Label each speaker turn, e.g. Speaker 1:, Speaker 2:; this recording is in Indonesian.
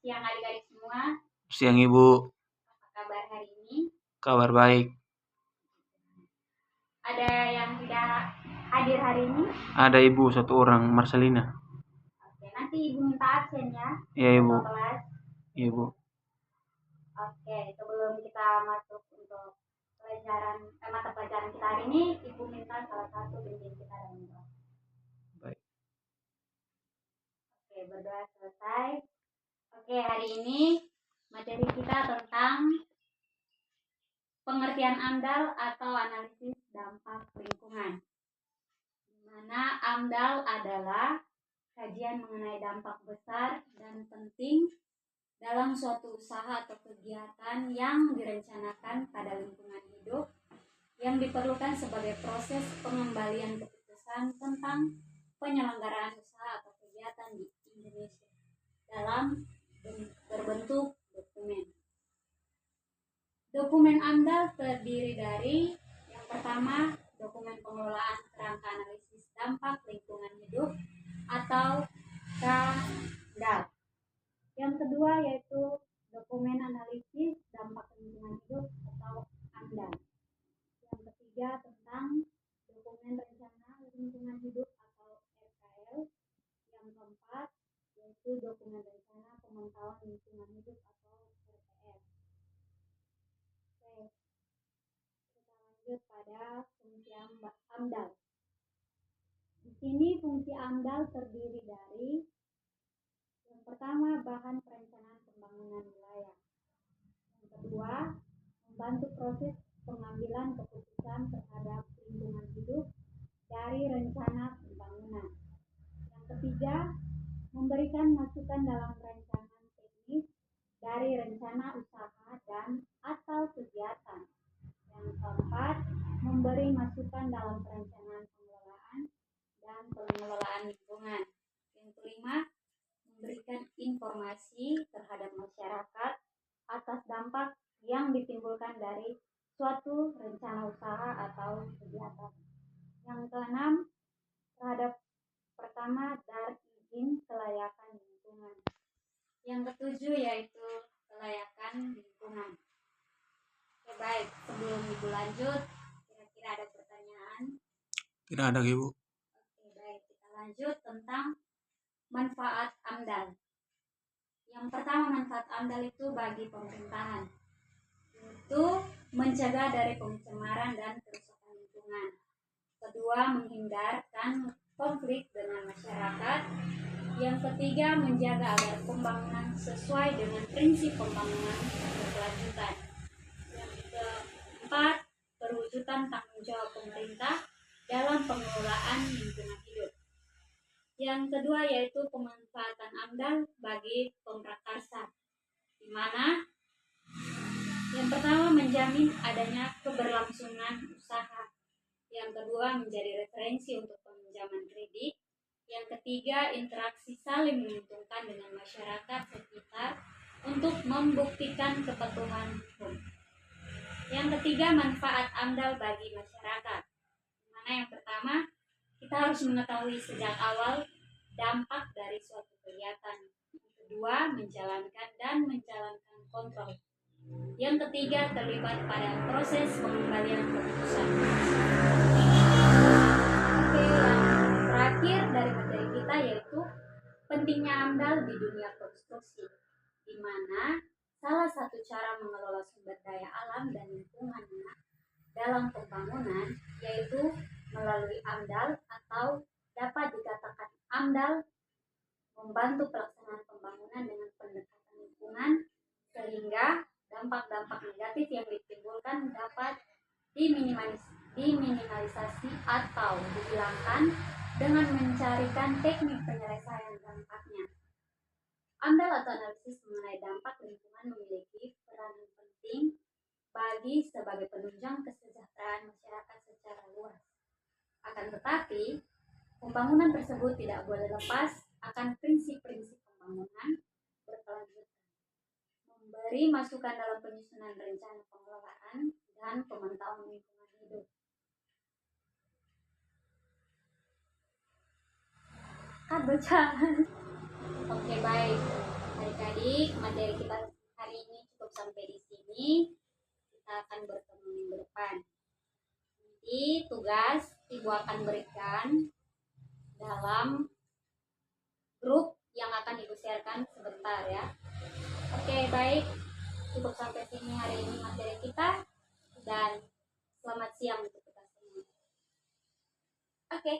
Speaker 1: Siang adik-adik semua,
Speaker 2: Siang Ibu,
Speaker 1: apa kabar hari ini?
Speaker 2: kabar baik.
Speaker 1: Ada yang tidak hadir hari ini?
Speaker 2: Ada Ibu satu orang, Marcelina.
Speaker 1: Oke, nanti Ibu minta absen ya.
Speaker 2: Iya Ibu.
Speaker 1: Ketua kelas.
Speaker 2: Iya Ibu.
Speaker 1: Oke, sebelum kita masuk untuk mata pelajaran kita hari ini, Ibu minta salah satu bimbing kita dalam doa.
Speaker 2: Baik.
Speaker 1: Oke, berdoa selesai. Oke, hari ini materi kita tentang pengertian AMDAL atau analisis dampak lingkungan. Di mana AMDAL adalah kajian mengenai dampak besar dan penting dalam suatu usaha atau kegiatan yang direncanakan pada lingkungan hidup yang diperlukan sebagai proses pengembalian keputusan tentang penyelenggaraan usaha atau kegiatan di Indonesia dalam berbentuk dokumen. Dokumen AMDAL terdiri dari yang pertama, dokumen pengelolaan kerangka analisis dampak lingkungan hidup atau KANDAL. Yang kedua yaitu dokumen analisis dampak lingkungan hidup atau AMDAL. Yang ketiga tentang dokumen rencana lingkungan hidup atau RKL. Yang keempat yaitu dokumen rencana pemantauan lingkungan hidup atau RPL. Oke, kita lanjut pada fungsi AMDAL. Di sini fungsi AMDAL terdiri dari yang pertama, bahan perencanaan pembangunan wilayah. Yang kedua, membantu proses pengambilan keputusan terhadap lingkungan hidup dari rencana pembangunan. Yang ketiga, memberikan masukan dalam perencanaan teknis dari rencana usaha dan atau kegiatan. Yang keempat, memberi masukan dalam perencanaan pengelolaan dan pengelolaan lingkungan. Yang kelima, memberikan informasi terhadap masyarakat atas dampak yang ditimbulkan dari suatu rencana usaha atau kegiatan. Yang keenam, terhadap pertama dari izin kelayakan lingkungan. Yang ketujuh yaitu kelayakan lingkungan. Oke, baik, sebelum Ibu lanjut, kira-kira ada pertanyaan?
Speaker 2: Tidak ada Ibu.
Speaker 1: Oke, baik, kita lanjut tentang manfaat AMDAL. Yang pertama, manfaat AMDAL itu bagi pemerintahan, yaitu mencegah dari pencemaran dan kerusakan lingkungan. Kedua, menghindarkan konflik dengan masyarakat. Yang ketiga, menjaga agar pembangunan sesuai dengan prinsip pembangunan berkelanjutan. Yang keempat, perwujudan tanggung jawab pemerintah dalam pengelolaan lingkungan hidup. Yang kedua yaitu pemanfaatan AMDAL bagi pemrakarsa, di mana yang pertama menjamin adanya keberlangsungan usaha. Yang kedua menjadi referensi untuk peminjaman kredit. Yang ketiga interaksi saling menguntungkan dengan masyarakat sekitar untuk membuktikan kepatuhan hukum. Yang ketiga manfaat AMDAL bagi masyarakat, di mana yang pertama kita harus mengetahui sejak awal dampak dari suatu kegiatan. Yang kedua, menjalankan kontrol. Yang ketiga, terlibat pada proses pengembalian keputusan. Oke, yang terakhir dari materi kita yaitu pentingnya AMDAL di dunia konstruksi, di mana salah satu cara mengelola sumber daya alam dan lingkungannya dalam pembangunan yaitu melalui AMDAL, atau dapat dikatakan AMDAL membantu pelaksanaan pembangunan dengan pendekatan lingkungan sehingga dampak-dampak negatif yang ditimbulkan dapat diminimalisasi atau dihilangkan dengan mencarikan teknik penyelesaian dampaknya. AMDAL atau analisis mengenai dampak lingkungan memiliki peranan penting bagi sebagai penunjang kesejahteraan masyarakat secara luas. Akan tetapi, pembangunan tersebut tidak boleh lepas akan prinsip-prinsip pembangunan berkelanjutan, memberi masukan dalam penyusunan rencana pengelolaan dan pemantauan lingkungan hidup. Oke, baik. Hari Adik-adik, materi kita hari ini cukup sampai di sini. Kita akan bertemu minggu depan. Nanti tugas Ibu akan berikan dalam grup yang akan Ibu sharekan sebentar ya. Oke, baik. Cukup sampai sini hari ini materi kita. Dan selamat siang untuk kita semua. Oke.